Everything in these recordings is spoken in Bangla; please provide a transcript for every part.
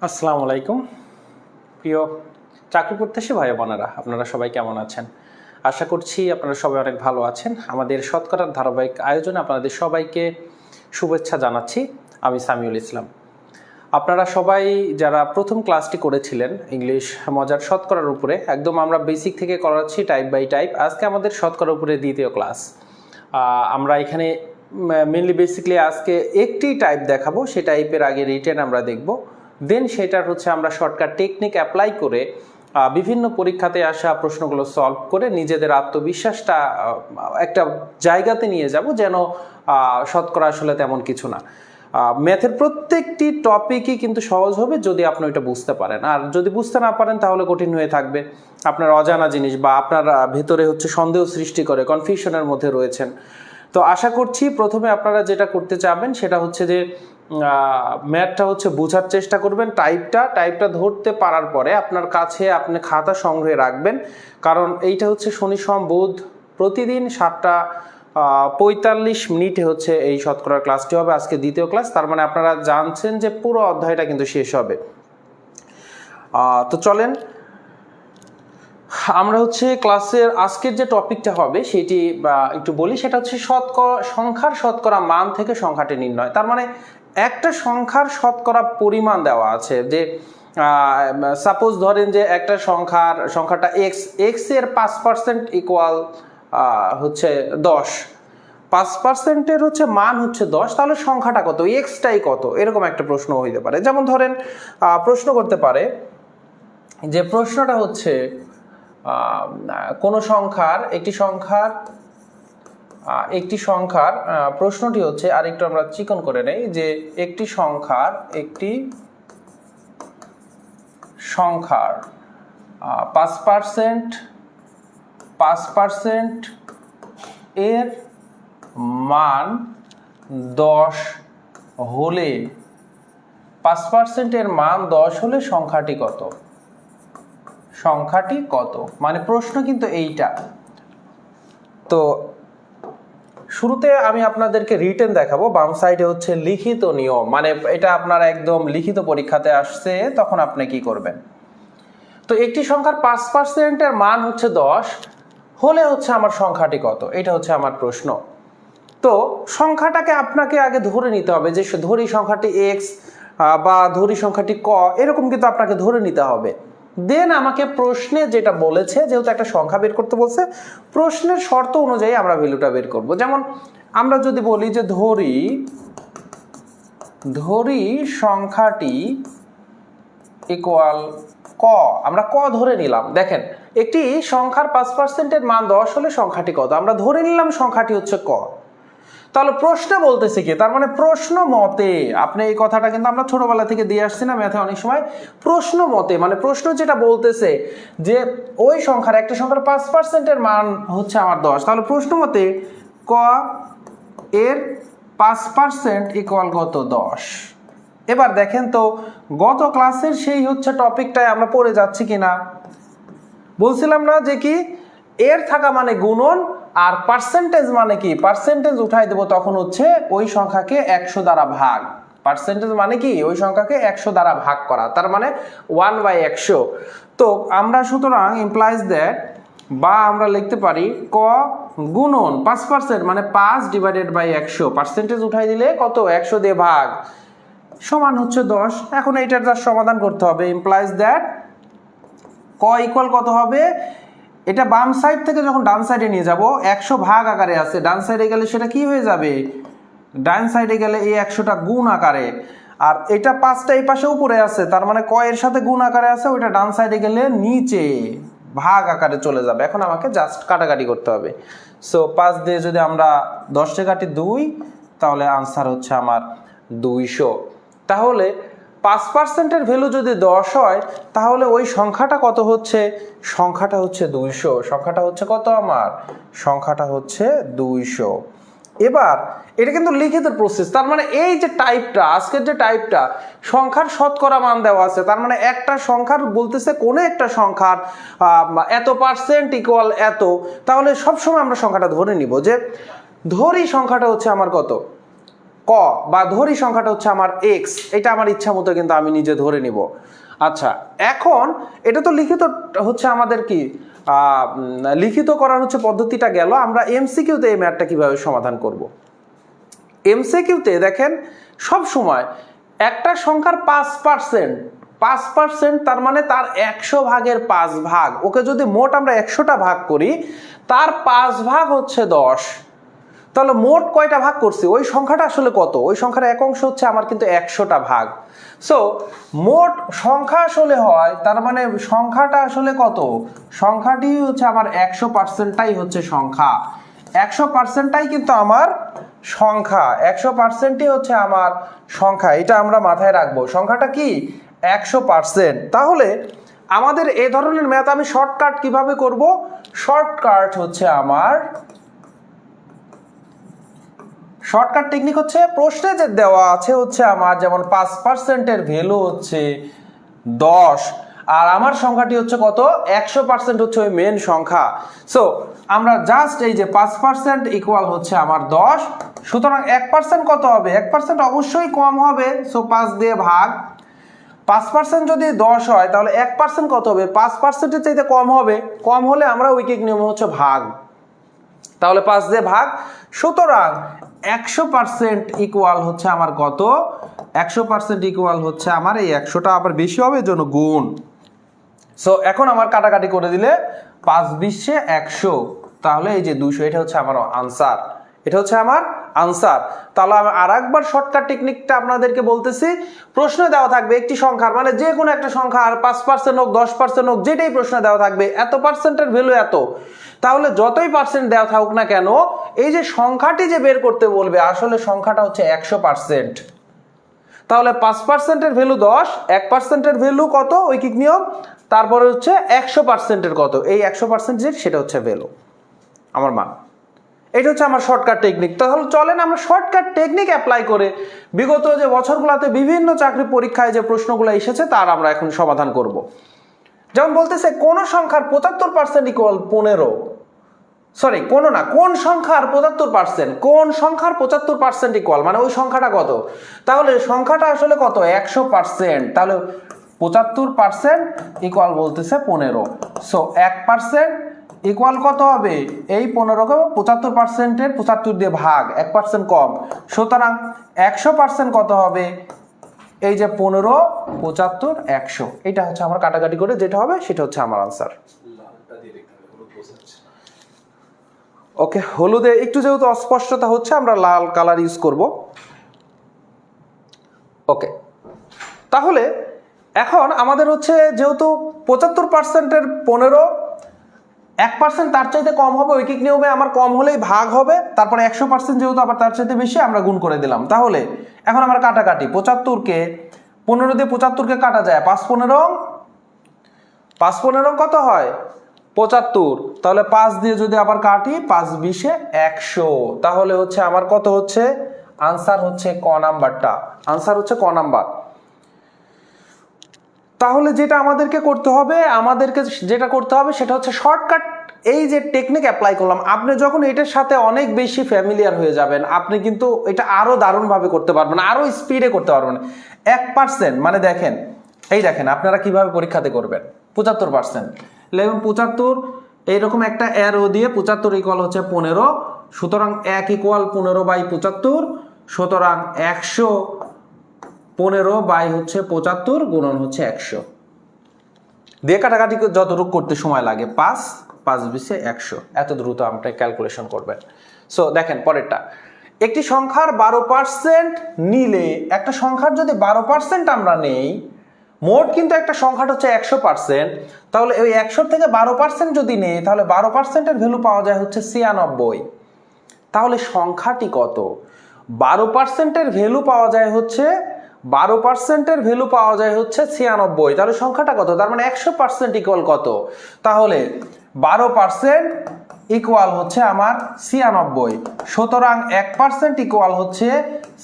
আসসালামু আলাইকুম প্রিয় চাকরি প্রত্যাশী ভাই বোনেরা, আপনারা সবাই কেমন আছেন? আশা করছি আপনারা সবাই অনেক ভালো আছেন। আমাদের শতকরার ধারাবাহিক আয়োজনে আপনাদের সবাইকে শুভেচ্ছা জানাচ্ছি। আমি সামিউল ইসলাম। আপনারা সবাই যারা প্রথম ক্লাসটি করেছিলেন ইংলিশ মজার শতকরার উপরে, একদম আমরা বেসিক থেকে করাচ্ছি টাইপ বাই টাইপ। আজকে আমাদের শতকরার উপরে দ্বিতীয় ক্লাস। আমরা এখানে মেনলি বেসিক্যালি আজকে একটি টাইপ দেখাবো, সেই টাইপের আগে রিটেন আমরা দেখব, দেন সেটার আমরা শর্টকাট টেকনিক অ্যাপ্লাই করে বিভিন্ন পরীক্ষাতে আসা প্রশ্নগুলো সলভ করে নিজেদের আত্মবিশ্বাসটা একটা জায়গাতে নিয়ে যাব যেন শতকরা আসলে তেমন কিছু না। ম্যাথের প্রত্যেকটি টপিকই কিন্তু সহজ হবে যদি আপনি ওইটা বুঝতে পারেন, আর যদি বুঝতে না পারেন তাহলে কঠিন হয়ে থাকবে। আপনার অজানা জিনিস বা আপনার ভেতরে সন্দেহ সৃষ্টি করে, কনফিউশনের মধ্যে রয়েছেন। তো আশা করছি প্রথমে আপনারা যেটা করতে চাবেন সেটা যে ম্যাথটা বোঝার চেষ্টা করবেন। টাইপটা ধরতে পারার পরে আপনার কাছে আপনি খাতা সংগ্রহে রাখবেন, কারণ এইটা শনি সোম বুধ প্রতিদিন 7:45 এই শতকরার ক্লাসটি হবে। আজকে দ্বিতীয় ক্লাস, তার মানে আপনারা জানছেন যে পুরো অধ্যায়টা কিন্তু শেষ হবে। তো চলেন আমরা ক্লাসের আজকের যে টপিকটা হবে সেটি একটু বলি। সেটা সংখ্যার শতকরা মান থেকে সংখ্যাটি নির্ণয়। তার মানে একটা সংখ্যার শতকরা পরিমাণ দেওয়া আছে, যে সাপোজ ধরেন যে একটা সংখ্যাটা এক্স এর 5% ইকুয়াল 10, 5%-এর মান 10, তাহলে সংখ্যাটা কত, এক্সটাই কত, এরকম একটা প্রশ্ন হইতে পারে। যেমন ধরেন প্রশ্ন করতে পারে যে প্রশ্নটা কোনো একটি সংখ্যার প্রশ্নটি আর একটু আমরা চিকন করে নেই, যে একটি সংখ্যার 5% এর মান 10 হলে 5% এর মান 10 হলে সংখ্যাটি কত, মানে প্রশ্ন কিন্তু এইটা। তো শুরুতে আমি আপনাদেরকে রিটেন দেখাবো। বাম সাইডে লিখিত নিয়ম, মানে এটা আপনার একদম লিখিত পরীক্ষাতে আসছে, তখন আপনি কি করবেন। তো একটি সংখ্যার 5% এর মান 10 হলে আমার সংখ্যাটি কত, এটা আমার প্রশ্ন। তো সংখ্যাটাকে আপনাকে আগে ধরে নিতে হবে, যে ধরি সংখ্যাটি এক্স বা ধরি সংখ্যাটি ক, এরকম কিন্তু আপনাকে ধরে নিতে হবে। দেন আমাকে প্রশ্নে যেটা বলেছে, যেহেতু একটা সংখ্যা বের করতে বলছে, প্রশ্নের শর্ত অনুযায়ী আমরা ভ্যালুটা বের করব। যেমন আমরা যদি বলি যে ধরি সংখ্যাটি ইকুয়াল ক, আমরা ক ধরে নিলাম। দেখেন একটি সংখ্যার 5% এর মান 10 হলে সংখ্যাটি কত, আমরা ধরে নিলাম সংখ্যাটি ক। তাহলে প্রশ্ন বলতেছে কি, তার মানে প্রশ্ন মতে, আপনি এই কথাটা কিন্তু আমরা ছোটবেলা থেকে দিয়ে আসছি না ম্যাথে অনেক সময়, প্রশ্ন মতে মানে প্রশ্ন যেটা বলতেছে যে ওই সংখ্যার একটা সংখ্যার 5% এর মান আমার 10, তাহলে প্রশ্ন মতে ক এর 5% ইকুয়াল কত, 10। এবার দেখেন তো গত ক্লাসের সেই টপিকটায় আমরা পড়ে যাচ্ছি কিনা। বলছিলাম না যে কি এর থাকা মানে গুণন, আর পার্সেন্টেজ মানে কি, পার্সেন্টেজ উঠাই দেবো, তখন ওই সংখ্যাকে 100 দ্বারা ভাগ। পার্সেন্টেজ মানে কি ওই সংখ্যাকে 100 দ্বারা ভাগ করা, তার মানে 1/100। তো আমরা সুতরাং ইমপ্লাইজ দ্যাট, বা আমরা লিখতে পারি ক গুণন 5% মানে 5/100, পার্সেন্টেজ উঠাই দিলে কত, 100 দিয়ে ভাগ, সমান 10। এখন এইটার যা সমাধান করতে হবে, ইমপ্লাইজ দ্যাট ক ইকুয়াল কত হবে, এটা বাম সাইড থেকে যখন ডান সাইডে নিয়ে যাব, 100 ভাগ আকারে আছে, ডান সাইডে গেলে সেটা কি হয়ে যাবে, ডান সাইডে গেলে এই 100টা গুণ আকারে, আর এটা 5টা এই পাশে উপরে আছে, তার মানে ক এর সাথে গুণ আকারে আছে, ওইটা ডান সাইডে গেলে নিচে ভাগ আকারে চলে যাবে। এখন আমাকে জাস্ট কাটাকাটি করতে হবে। সো 5 দিয়ে যদি আমরা 10 কাটি 2, তাহলে আনসার আমার 200। তাহলে 5% এর ভ্যালু যদি 10 হয়, তাহলে ওই সংখ্যাটা কত সংখ্যাটা 200। সংখ্যাটা কত আমার, সংখ্যাটা 200। এবার এটা কিন্তু লিখিত প্রসেস, তার মানে এই যে টাইপটা, আজকের যে টাইপটা সংখ্যার শতকরা মান দেওয়া আছে, তার মানে একটা সংখ্যার বলতেছে কোনো একটা সংখ্যার এত পার্সেন্ট ইকুয়াল এত, তাহলে সবসময় আমরা সংখ্যাটা ধরে নিব, যে ধরি সংখ্যাটা আমার কত, ক, বা ধরি সংখ্যাটা হচ্ছে আমার এক্স, এটা আমার ইচ্ছা মতো কিন্তু আমি নিজে ধরে নিব। আচ্ছা, এখন এটা তো লিখিত হচ্ছে আমাদের কি লিখিত করার হচ্ছে পদ্ধতিটা গেল। আমরা এমসিকিউতে এই ম্যাথটা কিভাবে সমাধান করব। এমসিকিউতে দেখেন সব সময় একটা সংখ্যার 5%, তার মানে তার 100 ভাগের 5 ভাগ, ওকে যদি মোট আমরা 100টা ভাগ করি, তার 5 ভাগ হচ্ছে 10। তাহলে মোট কয়টা ভাগ করছি, ওই সংখ্যাটা আসলে কত, ওই সংখ্যার এক অংশ হচ্ছে আমার কিন্তু 100টা ভাগ। সো মোট সংখ্যা আসলে হয়, তার মানে সংখ্যাটা আসলে কত, সংখ্যাটি হচ্ছে আমার 100%টাই হচ্ছে সংখ্যা, 100%টাই কিন্তু আমার সংখ্যা, 100%ই হচ্ছে আমার সংখ্যা। এটা আমরা মাথায় রাখবো, সংখ্যাটা কি 100%। তাহলে আমাদের এই ধরনের ম্যাথ আমি শর্টকাট কিভাবে করব, শর্টকাট হচ্ছে আমার শর্টকাট টেকনিক হচ্ছে প্রশ্নে যে দেওয়া আছে হচ্ছে আমার, যেমন 5%-এর ভ্যালু হচ্ছে 10, আর আমার সংখ্যাটি হচ্ছে কত, 100% হচ্ছে ওই মেন সংখ্যা। সো আমরা জাস্ট এই যে 5% ইকুয়াল হচ্ছে আমার 10, সুতরাং 1% কত হবে, 1% অবশ্যই কম হবে, সো 5 দিয়ে ভাগ। 5% যদি 10 হয় তাহলে 1% কত হবে, 5%-এর চাইতে কম হবে, কম হলে আমরা ঐকিক নিয়ম হচ্ছে ভাগ, তাহলে 5 দিয়ে ভাগ। সুতরাং 100% ইকুয়াল হচ্ছে আমার কত, 100% ইকুয়াল হচ্ছে আমার এই 100টা আবার বেশি হবে, এর জন্য গুণ। সো এখন আমার কাটাকাটি করে দিলে 5 20 100, তাহলে এই যে 200, এটা হচ্ছে আমার আনসার, এটা হচ্ছে আমার আনসার। তাহলে আমি আরেকবার শর্টকাট টেকনিকটা আপনাদেরকে বলতেছি। প্রশ্নে দেওয়া থাকবে একটি সংখ্যার, মানে যে কোনো একটা সংখ্যা, আর 5% হোক 10% হোক, যেটাই প্রশ্নে দেওয়া থাকবে, এত পার্সেন্টের ভ্যালু এত, তাহলে যতই পার্সেন্ট দেওয়া থাকুক না কেন, এই যে সংখ্যাটি যে বের করতে বলবে, আসলে সংখ্যাটা হচ্ছে 100%। তাহলে 5%-এর ভ্যালু 10, 1%-এর ভ্যালু কত ঐকিক নিয়ম, তারপরে হচ্ছে 100%-এর কত, এই 100% সেটা হচ্ছে ভ্যালু, আমার মান। এটা হচ্ছে আমার শর্টকাট টেকনিক। তাহলে চলেন আমরা শর্টকাট টেকনিক অ্যাপ্লাই করে বিগত যে বছরগুলোতে বিভিন্ন চাকরি পরীক্ষায় যে প্রশ্নগুলো এসেছে তার আমরা এখন সমাধান করব। যেমন বলতেছে কোন সংখ্যার 75% ইকুয়াল 15, সরি কোন না, কোন সংখ্যার 75%, কোন সংখ্যার 75% ইকুয়াল, মানে ওই সংখ্যাটা কত, তাহলে সংখ্যাটা আসলে কত, 100%, তাহলে 75% ইকুয়াল বলতেছে 15। সো 1% ইকুয়াল কত হবে, এই 15কে 75%-এর 75 দিয়ে ভাগ, 1% কম, সুতরাং 100% কত হবে, এই যে 15 75 100, এটা হচ্ছে আমার কাটাকাটি করে যেটা হবে সেটা হচ্ছে আমার আনসার। ওকে, হলুদে একটু যেহেতু অস্পষ্টতা হচ্ছে, আমরা লাল কালার ইউজ করব। ওকে, তাহলে এখন আমাদের হচ্ছে যেহেতু 75%-এর 15, 1% তার চাইতে কম হবে, ঐকিক নিয়মে আমার কম হলেই ভাগ হবে, তারপরে 100% যেহেতু আবার তার চাইতে বেশি, আমরা গুণ করে দিলাম। তাহলে এখন আমরা কাটাকাটি, 75কে 15 দিয়ে 75কে কাটা যায়, 5 15 কত হয় 75, তাহলে 5 দিয়ে যদি আবার কাটি, 5 20 100, তাহলে হচ্ছে আমার কত হচ্ছে আনসার, হচ্ছে ক নাম্বারটা, আনসার হচ্ছে ক নাম্বার। তাহলে যেটা আমাদেরকে করতে হবে, সেটা হচ্ছে শর্টকাট, এই যে টেকনিক অ্যাপ্লাই করলাম, আপনি যখন এটার সাথে অনেক বেশি ফ্যামিলিয়ার হয়ে যাবেন, আপনি কিন্তু এটা আরো দারুণভাবে করতে পারবেন, আরো স্পিডে করতে পারবেন। 1% মানে দেখেন, এই দেখেন আপনারা কিভাবে পরীক্ষাতে করবেন, 75% লিখুন 75, এইরকম একটা অ্যারো দিয়ে 75 ইকুয়াল হচ্ছে 15, সুতরাং 1 ইকুয়াল 15/75, সুতরাং 115 বাই হচ্ছে 75 গুণন হচ্ছে 100 দিয়ে কাটাকাটি যতটুকু করতে সময় লাগে, 5 20 100, এত দ্রুত আপনি ক্যালকুলেশন করবেন। সো দেখেন পরেরটা, একটি সংখ্যার 12% নিলে, একটা সংখ্যার যদি 12% আমরা নেই, মোট কিন্তু একটা সংখ্যাটা হচ্ছে 100%, তাহলে ওই 100 থেকে 12% যদি নেই, তাহলে 12%-এর ভ্যালু পাওয়া যায় হচ্ছে 96। তাহলে সংখ্যাটি কত, 12%-এর ভ্যালু পাওয়া যায় হচ্ছে 12%-এর ভ্যালু পাওয়া যায় হচ্ছে 96, তাহলে সংখ্যাটা কত, তার মানে 100% ইকুয়াল কত, তাহলে 12% ইকুয়াল হচ্ছে আমার 96, সুতরাং 1% ইকুয়াল হচ্ছে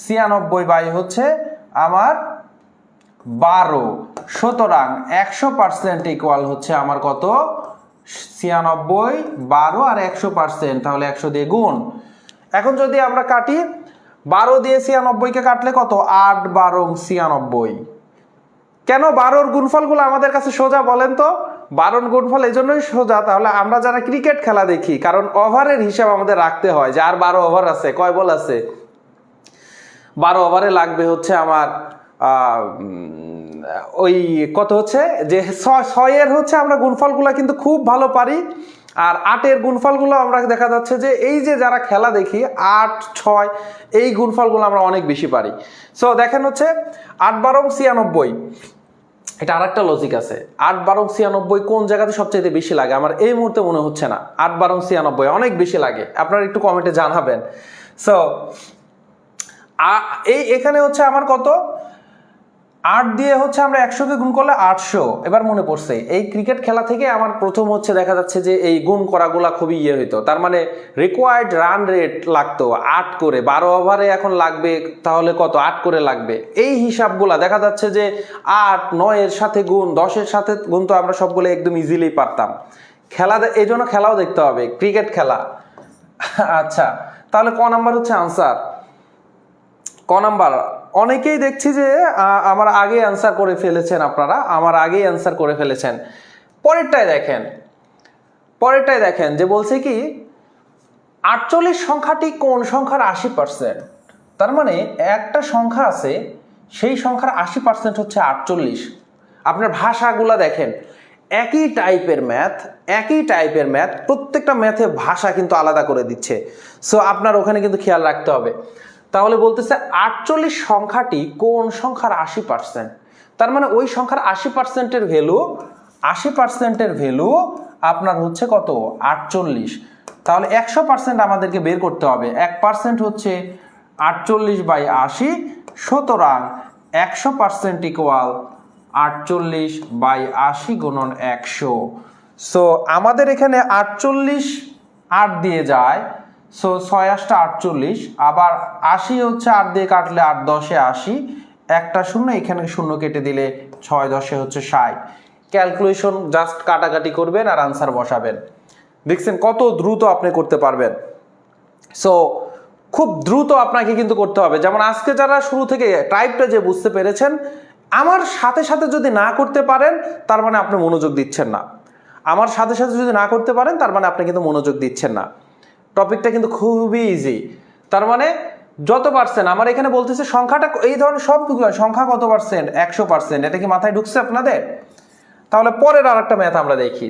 96 বাই হচ্ছে আমার 12, সুতরাং 100% ইকুয়াল হচ্ছে আমার কত, 96, 12 আর 100%, তাহলে 100 দিয়ে গুণ। এখন যদি আমরা কাটি, 12 দিয়ে 96 কে কাটলে কত? 8 12 96। কেন 12-র গুণফলগুলো আমাদের কাছে সোজা বলেন তো? 12-র গুণফল এই জন্যই সোজা, তাহলে আমরা যারা ক্রিকেট খেলা দেখি, কারণ ওভারের হিসাব আমাদের রাখতে হয় যে আর 12 ওভার আছে, কয় বল আছে, 12 ওভারে লাগবে হচ্ছে আমার ওই কত হচ্ছে যে 6-এর হচ্ছে আমরা গুণফলগুলো কিন্তু খুব ভালো পারি, আর 8-এর গুণফলগুলো আমরা দেখা যাচ্ছে যে এই যে যারা খেলা দেখি 8 6 এই গুণফলগুলো আমরা অনেক বেশি পারি। সো দেখেন হচ্ছে 8 12 96, এটা আরেকটা লজিক আছে। 8 12 96 কোন জায়গাতে সবচেয়ে বেশি লাগে আমার এই মুহূর্তে মনে হচ্ছে না। 8 12 96 অনেক বেশি লাগে, আপনারা একটু কমেন্টে জানাবেন। সো এখানে হচ্ছে আমার কত, 8 দিয়ে হচ্ছে আমরা 100-কে গুণ করলে 800। এবার মনে পড়ছে এই ক্রিকেট খেলা থেকে আমার প্রথম হচ্ছে দেখা যাচ্ছে যে এই গুণ করাগুলা খুবই হইতো, তার মানে রিকোয়ার্ড রান রেট লাগতো 8 করে, 12 ওভারে এখন লাগবে তাহলে কত, 8 করে লাগবে। এই হিসাবগুলা দেখা যাচ্ছে যে 8 9-এর সাথে গুণ, 10-এর সাথে গুণ তো আমরা সবগুলো একদম ইজিলি পারতাম। খেলা এই জন্য খেলাও দেখতে হবে, ক্রিকেট খেলা। আচ্ছা, তাহলে ক নাম্বার হচ্ছে আনসার? ক নাম্বার। অনেকেই দেখছি যে আমার আগে অ্যান্সার করে ফেলেছেন, আপনারা আমার আগেই অ্যান্সার করে ফেলেছেন। পরেরটায় দেখেন যে বলছে কি 48 সংখ্যাটি কোন সংখ্যার 80%? তার মানে একটা সংখ্যা আছে, সেই সংখ্যার 80% হচ্ছে 48। আপনার ভাষাগুলা দেখেন, একই টাইপের ম্যাথ, প্রত্যেকটা ম্যাথে ভাষা কিন্তু আলাদা করে দিচ্ছে। সো আপনার ওখানে কিন্তু খেয়াল রাখতে হবে। তাহলে বলতেছে 48 সংখ্যাটি কোন সংখ্যার 80%? তার মানে ওই সংখ্যার 80%-এর ভ্যালু আপনার হচ্ছে কত, 48। তাহলে 100% আমাদেরকে বের করতে হবে। 1% হচ্ছে 48/80, সুতরাং 100% ইকুয়াল 48/80 গুণন 100। সো আমাদের এখানে 48 8 দিয়ে যায়, সো 6 8 48, আবার 80 হচ্ছে 8 দিয়ে কাটলে 8 10 80, একটা শূন্য, এখানে শূন্য কেটে দিলে 6 10 হচ্ছে 60। ক্যালকুলেশন জাস্ট কাটাকাটি করবেন আর আনসার বসাবেন। দেখছেন কত দ্রুত আপনি করতে পারবেন। সো খুব দ্রুত আপনাকে কিন্তু করতে হবে। যেমন আজকে যারা শুরু থেকে টাইপটা যে বুঝতে পেরেছেন, আমার সাথে সাথে যদি না করতে পারেন তার মানে আপনি মনোযোগ দিচ্ছেন না। আমার সাথে সাথে যদি না করতে পারেন তার মানে আপনি কিন্তু মনোযোগ দিচ্ছেন না। টপিকটা কিন্তু খুবই ইজি। তার মানে যত পার্সেন্ট, আমার এখানে বলতেছে সংখ্যাটা, এই ধরনের সবগুলো সংখ্যা কত পার্সেন্ট, 100%। এটা কি মাথায় ঢুকছে আপনাদের? তাহলে পরের আর একটা ম্যাথ আমরা দেখি।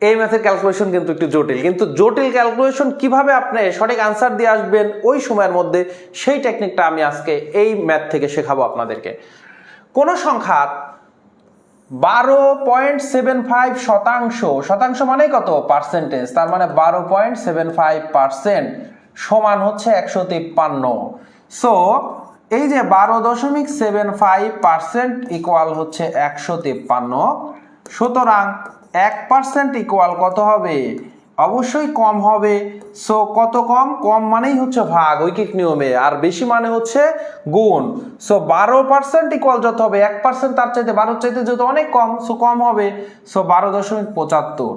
এই ম্যাথের ক্যালকুলেশন কিন্তু একটু জটিল, কিন্তু জটিল ক্যালকুলেশন কিভাবে আপনি সঠিক আনসার দিয়ে আসবেন ওই সময়ের মধ্যে, সেই টেকনিকটা আমি আজকে এই ম্যাথ থেকে শেখাবো আপনাদেরকে। কোন সংখ্যার 12.75% শতাংশ মানে কত, পার্সেন্টেজ, তার মানে 12.75% সমান হচ্ছে 153। সো এই যে 12.75% ইকুয়াল হচ্ছে 153, সুতরাং 1% ইকুয়াল কত হবে, অবশ্যই কম হবে। সো কত কম, কম মানেই হচ্ছে ভাগ ঐকিক নিয়মে, আর বেশি মানে হচ্ছে গুণ। সো 12% ইকুয়াল যত হবে, 1% তার চাইতে 12 চাইতে যত অনেক কম, সো কম হবে। সো 12.75।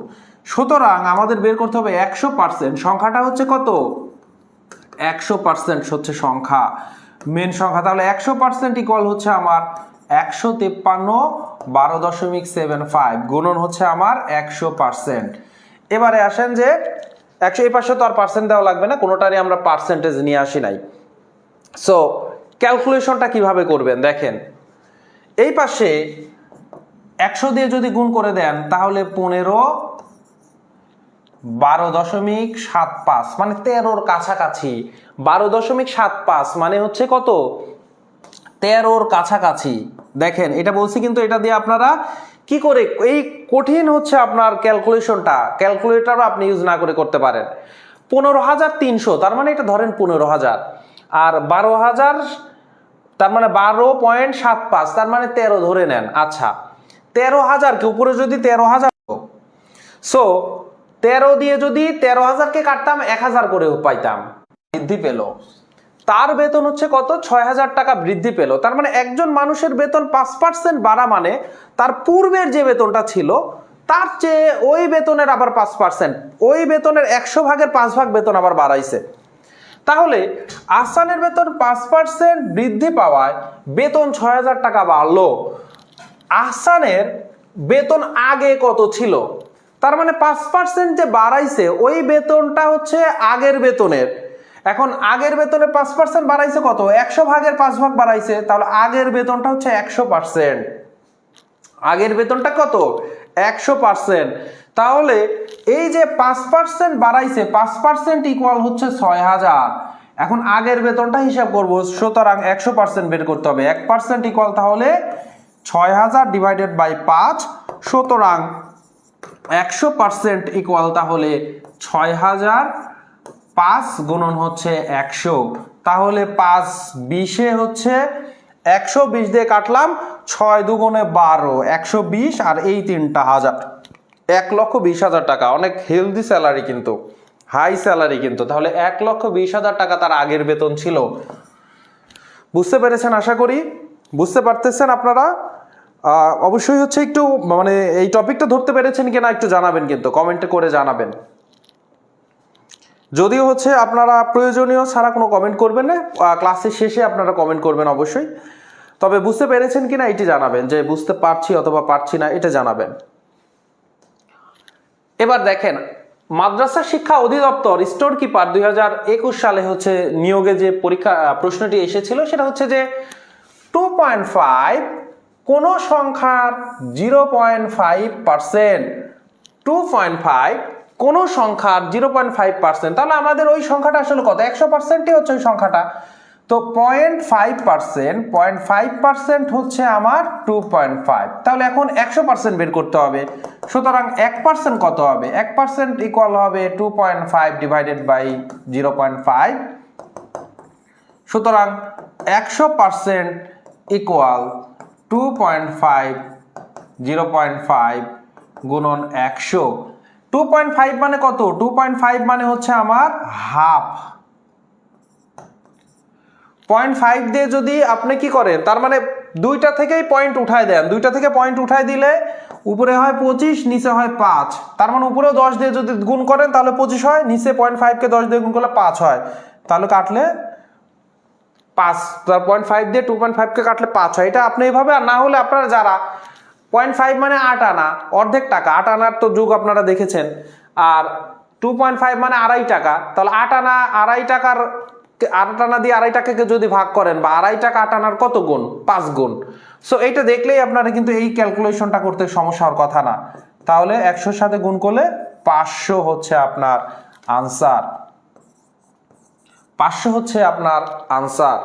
সুতরাং আমাদের বের করতে হবে 100%। সংখ্যাটা হচ্ছে কত, 100% হচ্ছে সংখ্যা, মেন সংখ্যা। তাহলে 100% ইকুয়াল হচ্ছে আমার 153 12.75 গুণন হচ্ছে আমার 100%। এবারে আসেন যে 100, এই পাশে তো আর পার্সেন্ট দেওয়া লাগবে না, কোনোটারই আমরা পার্সেন্টেজ নিয়ে আসি নাই। সো ক্যালকুলেশনটা কিভাবে করবেন দেখেন, এই পাশে 100 দিয়ে যদি গুণ করে দেন তাহলে 15 12.75 মানে 13-র কাছাকাছি। 12.75 মানে হচ্ছে কত, 13-র কাছাকাছি। দেখেন এটা বলছি, কিন্তু এটা দিয়ে আপনারা কি করে, এই কঠিন হচ্ছে আপনার ক্যালকুলেশনটা, ক্যালকুলেটরও আপনি ইউজ না করে করতে পারেন। 15,300 তার মানে এটা ধরেন 15,000, আর 12,000 তার মানে 12.75 তার মানে 13 ধরে নেন। আচ্ছা, 13,000-কে উপরে যদি 13,000, সো 13 দিয়ে যদি 13,000-কে কাটতাম 1,000 করে পাইতাম, বৃদ্ধি পেল। তার বেতন হচ্ছে কত, 6,000 টাকা বৃদ্ধি পেল। তার মানে একজন মানুষের বেতন 5% বাড়া মানে তার পূর্বের যে বেতনটা ছিল তার চেয়ে ওই বেতনের আবার 5%, ওই বেতনের 100 ভাগের 5 ভাগ বেতন আবার বাড়াইছে। তাহলে আহসানের বেতন 5% বৃদ্ধি পাওয়ায় বেতন 6,000 টাকা বাড়লো। আহসানের বেতন আগে কত ছিল? তার মানে 5% যে বাড়াইছে ওই বেতনটা হচ্ছে আগের বেতনের। এখন আগের বেতনে 5% বাড়াইছে কত? 100 ভাগের 5 ভাগ বাড়াইছে, তাহলে আগের বেতনটা হচ্ছে 100%। আগের বেতনটা কত? 100%। তাহলে এই যে 5% বাড়াইছে, 5% ইকুয়াল হচ্ছে 6,000। এখন আগের বেতনটা হিসাব করব, সুতরাং 100% বের করতে হবে। 1% ইকুয়াল তাহলে 6,000 ডিভাইডেড বাই 5, সুতরাং 100% ইকুয়াল তাহলে 6,000, 5 গুণন হচ্ছে 100, তাহলে 5 20 হচ্ছে 120 দিয়ে কাটলাম, 6 দুগুণে 12, 120 আর এই 3টা হাজার, 1,20,000 টাকা। অনেক হেলদি স্যালারি কিন্তু, হাই স্যালারি কিন্তু। তাহলে 1,20,000 টাকা তার আগের বেতন ছিল। বুঝতে পেরেছেন? আশা করি বুঝতে পারতেছেন আপনারা। অবশ্যই হচ্ছে একটু মানে এই টপিকটা ধরতে পেরেছেন কিনা একটু জানাবেন, কিন্তু কমেন্টে করে জানাবেন। যদিও হচ্ছে আপনারা প্রয়োজনীয় ছাড়া কোনো কমেন্ট করবেন না, ক্লাসের শেষে আপনারা কমেন্ট করবেন অবশ্যই। তবে বুঝতে পেরেছেন কিনা এটি জানাবেন, যে বুঝতে পারছি অথবা পারছি না এটা জানাবেন। এবার দেখেন, মাদ্রাসা শিক্ষা অধিদপ্তর স্টোর কিপার 2021 সালে হচ্ছে নিয়োগে যে পরীক্ষা প্রশ্নটি এসেছিল সেটা হচ্ছে যে 2.5 কোন সংখ্যার 0.5%, 2.5 কোন সংখ্যার 0.5%। তাহলে আমাদের ওই সংখ্যাটা আসলে কত? 100%ই হচ্ছে ওই সংখ্যাটা। তো 0.5% হচ্ছে আমার 2.5। তাহলে এখন 100% বের করতে হবে, সুতরাং 1% কত হবে? 1% ইকুয়াল হবে 2.5 ডিভাইডেড বাই 0.5, সুতরাং 100% ইকুয়াল 2.5 0.5 গুণন 100। 2.5 মানে কত? 2.5 মানে হচ্ছে আমার হাফ। 0.5 দিয়ে যদি আপনি কি করেন, তার মানে দুইটা থেকেই পয়েন্ট উঠায় দেন, দুইটা থেকে পয়েন্ট উঠায় দিলে উপরে হয় 25, নিচে হয় 5। তার মানে উপরেও 10 দিয়ে যদি গুণ করেন তাহলে 25 হয়, নিচে 0.5 কে 10 দিয়ে গুণ করলে 5 হয়, তাহলে কাটলে 5, 0.5 দিয়ে 2.5 কে কাটলে 5 হয়। এটা আপনি এইভাবে, আর না হলে আপনারা যারা 0.5 মানে 8 আনা, অর্ধেক টাকা, 8 আনার তো যুগ আপনারা দেখেছেন, আর 2.5 মানে 2.5 টাকা, তাহলে 8 আনা 2.5 টাকার 8 আনা দিয়ে 2.5 টাকাকে যদি ভাগ করেন, বা 2.5 টাকা 8 আনার কত গুণ? 5 গুণ। সো এইটা দেখলেই আপনারা কিন্তু এই ক্যালকুলেশনটা করতে সমস্যা হওয়ার কথা না। তাহলে 100 সাথে গুণ করলে 500 হচ্ছে আপনার আনসার, 500 হচ্ছে আপনার আনসার।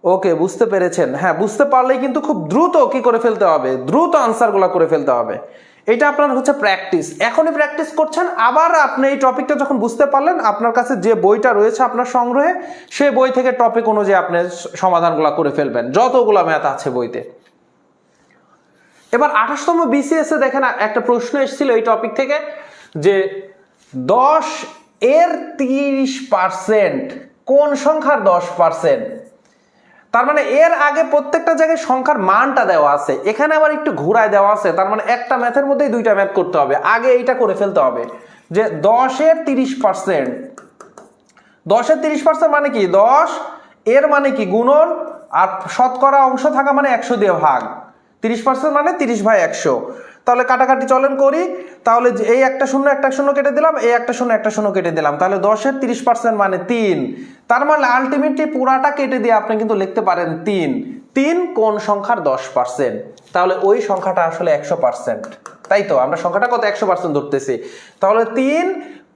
ওকে, বুঝতে পেরেছেন? হ্যাঁ, বুঝতে পারলেই কিন্তু খুব দ্রুত কি করে ফেলতে হবে, দ্রুত আনসারগুলো করে ফেলতে হবে। এটা আপনার হচ্ছে প্র্যাকটিস, এখনই প্র্যাকটিস করছেন, আবার আপনি এই টপিকটা যখন বুঝতে পারলেন, আপনার কাছে যে বইটা রয়েছে আপনার সংগ্রহে, সেই বই থেকে টপিক অনুযায়ী আপনি সমাধানগুলো করে ফেলবেন, যতগুলো ম্যাথ আছে বইতে। এবার 28তম BCS এ দেখেন একটা প্রশ্ন এসেছিল এই টপিক থেকে, যে 10 এর 30% কোন সংখ্যার 10%? তার মানে এর আগে প্রত্যেকটা জায়গায় সংখ্যার মানটা দেওয়া আছে, এখানে আবার একটু ঘুরায় দেওয়া আছে। তার মানে একটা ম্যাথের মধ্যেই দুইটা ম্যাথ করতে হবে, আগে এইটা করে ফেলতে হবে যে 10 এর 30%। 10 এর 30% মানে কি? 10 এর মানে কি? গুণন, আর শতকরা অংশ থাকা মানে 100 দিয়ে ভাগ। 30% মানে 30/100। তাহলে কাটাকাটি চলেন করি, তাহলে এই একটা শূন্য একটা শূন্য কেটে দিলাম, এই একটা শূন্য একটা শূন্য কেটে দিলাম, তাহলে 10 এর 30% মানে 3। তার মানে আলটিমেটলি পুরাটা কেটে দিয়ে আপনি কিন্তু লিখতে পারেন 3 কোন সংখ্যার 10%? তাহলে ওই সংখ্যাটা আসলে 100%, তাই তো? আমরা সংখ্যাটা কত? 100% ধরতেছি। তাহলে 3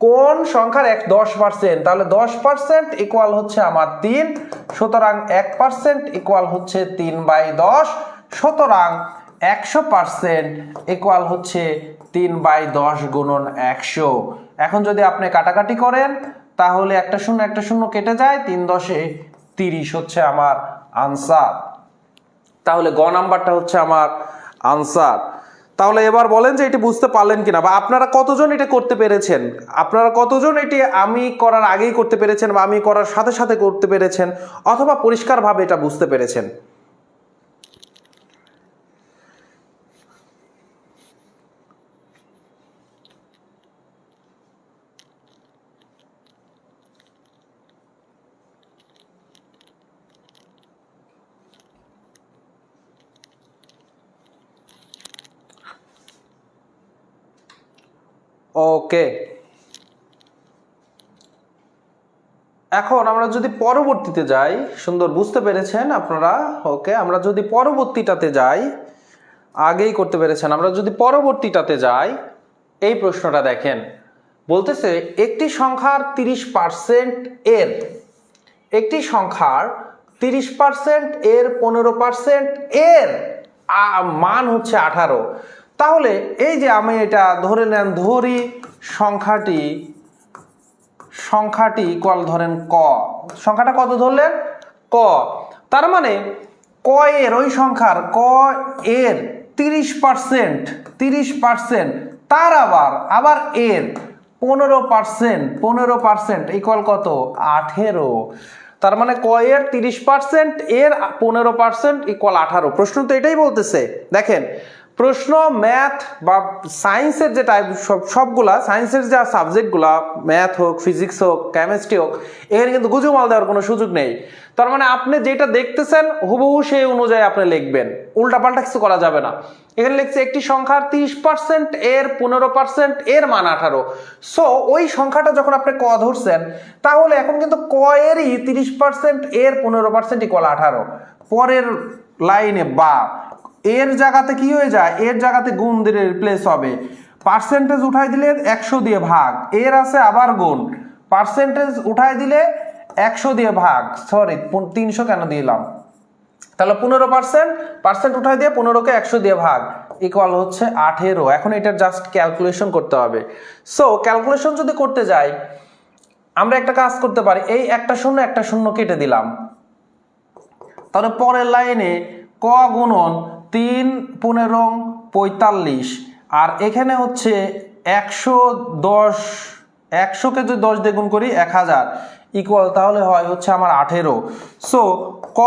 কোন সংখ্যার 10%? তাহলে 10% ইকুয়াল হচ্ছে আমার 3, সুতরাং 1% ইকুয়াল হচ্ছে 3/10, সুতরাং 100% ইকুয়াল হচ্ছে 3/10 গুণন 100। এখন যদি আপনি কাটাকাটি করেন তাহলে একটা শূন্য একটা শূন্য কেটে যায়, 3×10 = 30 হচ্ছে আমার আনসার। তাহলে গ নাম্বারটা হচ্ছে আমার আনসার। তাহলে এবার বলেন যে এটি বুঝতে পারলেন কিনা, বা আপনারা কতজন এটা করতে পেরেছেন, আপনারা কতজন এটি আমি করার আগেই করতে পেরেছেন, বা আমি করার সাথে সাথে করতে পেরেছেন, অথবা পরিষ্কারভাবে এটা বুঝতে পেরেছেন। ওকে, এখন আমরা যদি পরবর্তীতে যাই, সুন্দর বুঝতে পেরেছেন আপনারা। ওকে, আমরা যদি পরবর্তীটাতে যাই, আগেই করতে পেরেছেন, আমরা যদি পরবর্তীটাতে যাই, এই প্রশ্নটা দেখেন, বলতেছে একটি সংখ্যার 30% এর, একটি সংখ্যার 30% এর 15% এর মান হচ্ছে 18। তাহলে এই যে আমি এটা ধরে নেন, ধরি সংখ্যাটি ইকুয়াল ধরেন ক, সংখ্যাটা কত ধরলেন? ক। তার মানে ক এর, ওই সংখ্যার ক এর 30%, তার আবার এর 15% ইকুয়াল কত? 18। তার মানে ক এর 30%, এর 15% ইকুয়াল 18। প্রশ্ন তো এটাই বলতেছে। দেখেন প্রশ্ন ম্যাথ বা সায়েন্সের যে টাইপ সবগুলা সায়েন্সের যা সাবজেক্টগুলা, ম্যাথ হোক, ফিজিক্স হোক, কেমিস্ট্রি হোক, এখানে কিন্তু গুজুমাল দেওয়ার কোনো সুযোগ নেই। তার মানে আপনি যেটা দেখতেছেন হুবহু সেই অনুযায়ী আপনি লিখবেন, উল্টাপাল্টা কিছু করা যাবে না। এখানে লিখছে একটি সংখ্যার 30% এর 15% এর মান 18। সো ওই সংখ্যাটা যখন আপনি ক ধরছেন, তাহলে এখন কিন্তু ক এরই 30% এর 15% ইকুয়াল 18। পরের লাইনে বা এর জায়গাতে কি হয়ে যায়, এর জায়গাতে গুণ দিয়ে রিপ্লেস হবে, পার্সেন্টেজ উঠাই দিলে 100 দিয়ে ভাগ, এর আছে আবার গুণ, পার্সেন্টেজ উঠাই দিলে 100 দিয়ে ভাগ, সরি 300 কেন দিলাম, তাহলে 15% উঠাই দিয়ে 15কে 100 দিয়ে ভাগ ইকুয়াল হচ্ছে 18। এখন এটার জাস্ট ক্যালকুলেশন করতে হবে। সো ক্যালকুলেশন যদি করতে যাই, আমরা একটা কাজ করতে পারি, এই একটা শূন্য কেটে দিলাম, তাহলে পরের লাইনে ক গুণন 3 15 45, আর এখানে হচ্ছে 110, 100কে যদি 10 দিয়ে গুণ করি 1000 ইকুয়াল, তাহলে হয় হচ্ছে আমার 18। সো ক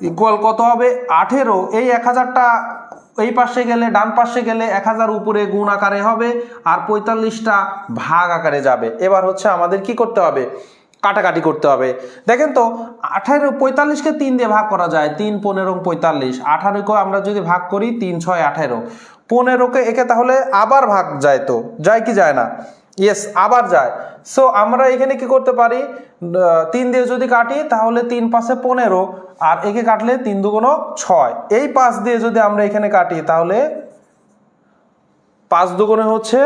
ইকুয়াল কত হবে? 18। এই 1000টা এই পাশে গেলে, ডান পাশে গেলে 1000 উপরে গুণ আকারে হবে, আর 45টা ভাগ আকারে যাবে। এবার হচ্ছে আমাদের কি করতে হবে? কাটাকাটি করতে হবে। দেখেন তো 18, 45কে 3 দিয়ে ভাগ করা যায়, 3 15 45, 18কে আমরা যদি ভাগ করি 3 6 18, 15কে একে তাহলে আবার ভাগ যায়, তো যায় কি যায় না? ইয়েস, আবার যায়। সো আমরা এখানে কি করতে পারি, 3 দিয়ে যদি কাটি তাহলে 3 5 15, আর একে কাটলে 3 2 6, এই 5 দিয়ে যদি আমরা এখানে কাটি তাহলে 5 2 হচ্ছে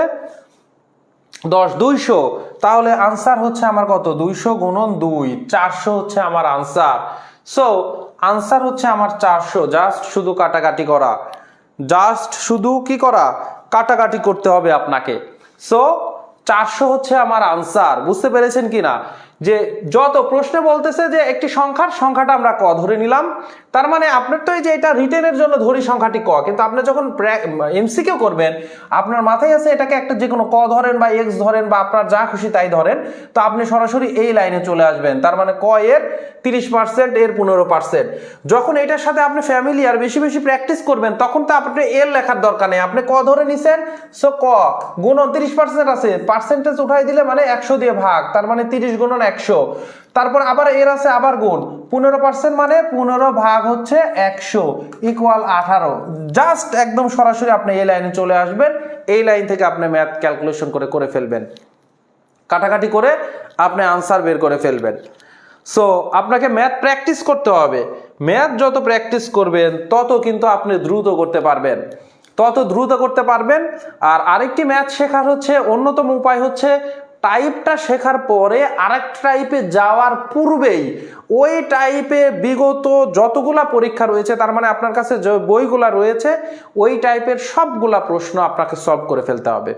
10, 200। তাহলে আনসার হচ্ছে আমার কত? 200 গুণন 2, 400 হচ্ছে আমার আনসার। সো আনসার হচ্ছে আমার 400। জাস্ট শুধু কাটাকাটি করা, জাস্ট শুধু কি করা? কাটাকাটি করতে হবে আপনাকে। সো 400 হচ্ছে আমার আনসার। বুঝতে পেরেছেন কিনা? যে যত প্রশ্নে বলতেছে যে একটি সংখ্যাটা আমরা ক ধরে নিলাম, তার মানে আপনার তো এই যে এটা রিটেনের জন্য ধরি সংখ্যাটি ক, কিন্তু আপনি যখন এমসিকিউ করবেন আপনার মাথায় আছে এটাকে একটা যে কোনো ক ধরেন বা এক্স ধরেন বা আপনার যা খুশি তাই ধরেন, তো আপনি সরাসরি এই লাইনে চলে আসবেন। তার মানে ক এর 30%, এর 15%। যখন এটার সাথে আপনি ফ্যামিলিয়ার বেশি বেশি প্র্যাকটিস করবেন, তখন তো আপনি এর লেখার দরকার নেই, আপনি ক ধরে নিছেন। সো ক গুণন 30% আছে, পার্সেন্টেজ উঠাই দিলে মানে 100 দিয়ে ভাগ, তার মানে 30 গুণন 100, তারপর আবার এর আছে আবার গুণ, 15% মানে 15 ভাগ হচ্ছে 100 ইকুয়াল 18। জাস্ট একদম সরাসরি আপনি এই লাইনে চলে আসবেন, এই লাইন থেকে আপনি ম্যাথ ক্যালকুলেশন করে ফেলবেন, কাটাকাটি করে আপনি আনসার বের করে ফেলবেন। সো আপনাকে ম্যাথ প্র্যাকটিস করতে হবে। ম্যাথ যত প্র্যাকটিস করবেন তত কিন্তু আপনি দ্রুত করতে পারবেন, আর আরেকটি ম্যাথ শেখার হচ্ছে অন্যতম উপায় হচ্ছে টাইপটা শেখার পরে আরেক টাইপে যাওয়ার পূর্বেই ওই টাইপে বিগত যতগুলা পরীক্ষা রয়েছে, তার মানে আপনার কাছে যে বইগুলা রয়েছে ওই টাইপের সবগুলা প্রশ্ন আপনাকে সলভ করে ফেলতে হবে।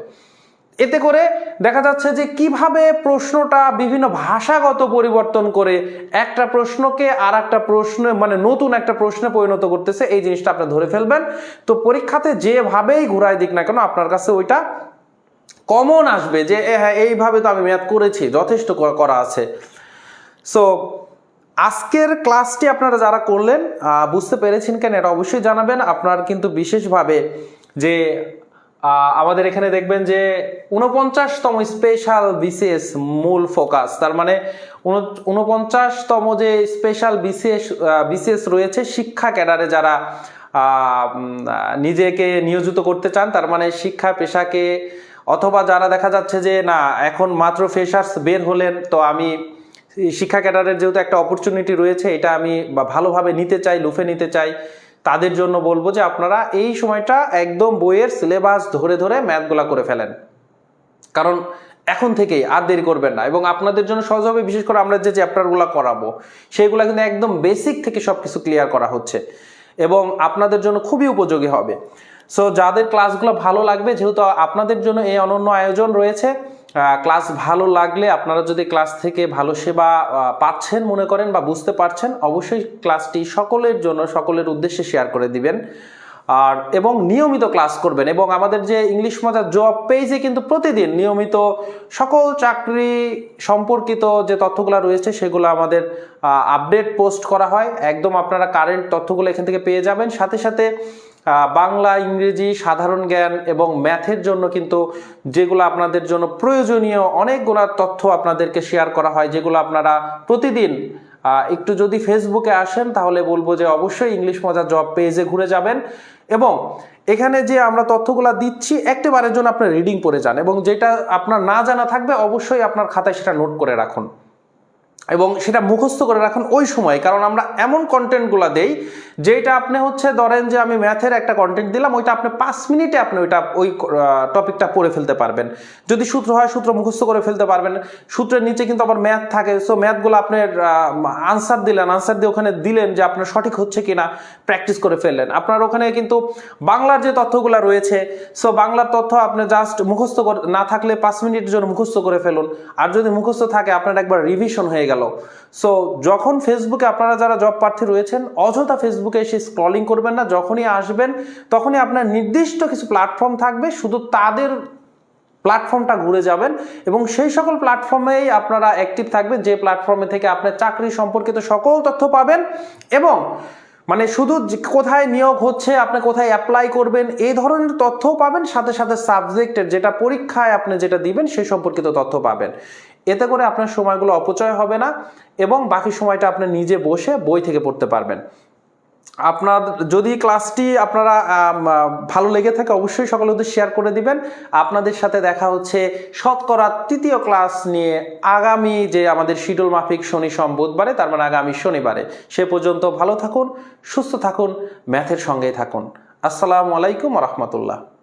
এতে করে দেখা যাচ্ছে যে কিভাবে প্রশ্নটা বিভিন্ন ভাষাগত পরিবর্তন করে একটা প্রশ্নকে আর একটা প্রশ্ন, মানে নতুন একটা প্রশ্নে পরিণত করতেছে, এই জিনিসটা আপনি ধরে ফেলবেন। তো পরীক্ষাতে যেভাবেই ঘুরাই দিক না কেন আপনার কাছে ওইটা কমন আসবে যে হ্যাঁ এইভাবে তো আমি ম্যাথ করেছি, যথেষ্ট করা আছে। সো আজকের ক্লাসটি আপনারা যারা করলেন বুঝতে পেরেছেন কেন এটা অবশ্যই জানাবেন। আপনার কিন্তু বিশেষভাবে যে আমাদের এখানে দেখবেন যে 49তম স্পেশাল বিসিএস মূল ফোকাস, তার মানে 49তম যে স্পেশাল বিসিএস রয়েছে শিক্ষা ক্যাডারে যারা নিজেকে নিয়োজিত করতে চান, তার মানে শিক্ষা পেশাকে অথবা যারা দেখা যাচ্ছে যে না এখন মাত্র ফ্রেশার্স বের হলেন, তো আমি শিক্ষা ক্যাডারের যেহেতু একটা অপরচুনিটি রয়েছে, এটা আমি ভালোভাবে নিতে চাই, লুফে নিতে চাই, তাদের জন্য বলবো যে আপনারা এই সময়টা একদম বইয়ের সিলেবাস ধরে ধরে ম্যাথগুলা করে ফেলেন, কারণ এখন থেকেই আর দেরি করবেন না। এবং আপনাদের জন্য সহজ হবে, বিশেষ করে আমরা যে চ্যাপ্টারগুলো করাবো সেইগুলো কিন্তু একদম বেসিক থেকে সবকিছু ক্লিয়ার করা হচ্ছে এবং আপনাদের জন্য খুবই উপযোগী হবে। সো যাদের ক্লাসগুলো ভালো লাগবে, যেহেতু আপনাদের জন্য এই অনন্য আয়োজন রয়েছে, ক্লাস ভালো লাগলে আপনারা যদি ক্লাস থেকে ভালো সেবা পাচ্ছেন মনে করেন বা বুঝতে পারছেন, অবশ্যই ক্লাসটি সকলের জন্য, সকলের উদ্দেশ্যে শেয়ার করে দিবেন আর এবং নিয়মিত ক্লাস করবেন। এবং আমাদের যে ইংলিশ মজা জব পেজে কিন্তু প্রতিদিন নিয়মিত সকল চাকরি সম্পর্কিত যে তথ্যগুলো রয়েছে সেগুলো আমাদের আপডেট পোস্ট করা হয়, একদম আপনারা কারেন্ট তথ্যগুলো এখান থেকে পেয়ে যাবেন। সাথে সাথে বাংলা, ইংরেজি, সাধারণ জ্ঞান এবং ম্যাথের জন্য কিন্তু যেগুলো আপনাদের জন্য প্রয়োজনীয় অনেকগুলো তথ্য আপনাদেরকে শেয়ার করা হয়, যেগুলো আপনারা প্রতিদিন একটু যদি ফেসবুকে আসেন তাহলে বলবো যে অবশ্যই ইংলিশ মজা জব পেজে ঘুরে যাবেন এবং এখানে যে আমরা তথ্যগুলো দিচ্ছি একটিবারের জন্য আপনার রিডিং পড়ে যান এবং যেটা আপনার না জানা থাকবে অবশ্যই আপনার খাতায় সেটা নোট করে রাখুন এবং সেটা মুখস্থ করে রাখুন ওই সময়। কারণ আমরা এমন কন্টেন্টগুলো দেই যেটা আপনি হচ্ছে ধরেন যে আমি ম্যাথের একটা কন্টেন্ট দিলাম, ওইটা আপনি 5 মিনিটে আপনি ওই টপিকটা পড়ে ফেলতে পারবেন। যদি সূত্র হয় সূত্র মুখস্থ করে ফেলতে পারবেন। সূত্রের নিচে কিন্তু আবার ম্যাথ থাকে, সো ম্যাথগুলো আপনি আনসার দিলেন, আনসার দিয়ে ওখানে দিলেন যে আপনার সঠিক হচ্ছে কিনা, প্র্যাকটিস করে ফেললেন। আপনার ওখানে কিন্তু বাংলার যে তথ্যগুলো রয়েছে, সো বাংলার তথ্য আপনি জাস্ট মুখস্থ না থাকলে 5 মিনিটের জন্য মুখস্থ করে ফেলুন, আর যদি মুখস্থ থাকে আপনার একবার রিভিশন হয়ে গেল। সো যখন ফেসবুকে আপনারা যারা জব প্রার্থী রয়েছেন অযথা ফেসবুকে এসে স্ক্রলিং করবেন না, যখনই আসবেন তখনই আপনার নির্দিষ্ট কিছু প্ল্যাটফর্ম থাকবে, শুধু তাদের প্ল্যাটফর্মটা ঘুরে যাবেন এবং সেই সকল প্ল্যাটফর্মেই আপনারা অ্যাক্টিভ থাকবেন, যে প্ল্যাটফর্মে থেকে আপনার চাকরি সম্পর্কিত সকল তথ্য পাবেন এবং মানে শুধু কোথায় নিয়োগ হচ্ছে, আপনি কোথায় অ্যাপ্লাই করবেন এই ধরনের তথ্যও পাবেন, সাথে সাথে সাবজেক্টের যেটা পরীক্ষায় আপনি যেটা দিবেন সেই সম্পর্কিত তথ্য পাবেন। এতে করে আপনার সময়গুলো অপচয় হবে না এবং বাকি সময়টা আপনি নিজে বসে বই থেকে পড়তে পারবেন। আপনার যদি ক্লাসটি আপনারা ভালো লেগে থাকে অবশ্যই সকলের শেয়ার করে দিবেন। আপনাদের সাথে দেখা হচ্ছে শতকরা 3য় ক্লাস নিয়ে আগামী যে আমাদের শিডিউল মাফিক শনি সোম বুধবারে, তার মানে আগামী শনিবারে। সে পর্যন্ত ভালো থাকুন, সুস্থ থাকুন, ম্যাথের সঙ্গেই থাকুন। আসসালামু আলাইকুম ওয়া রাহমাতুল্লাহ।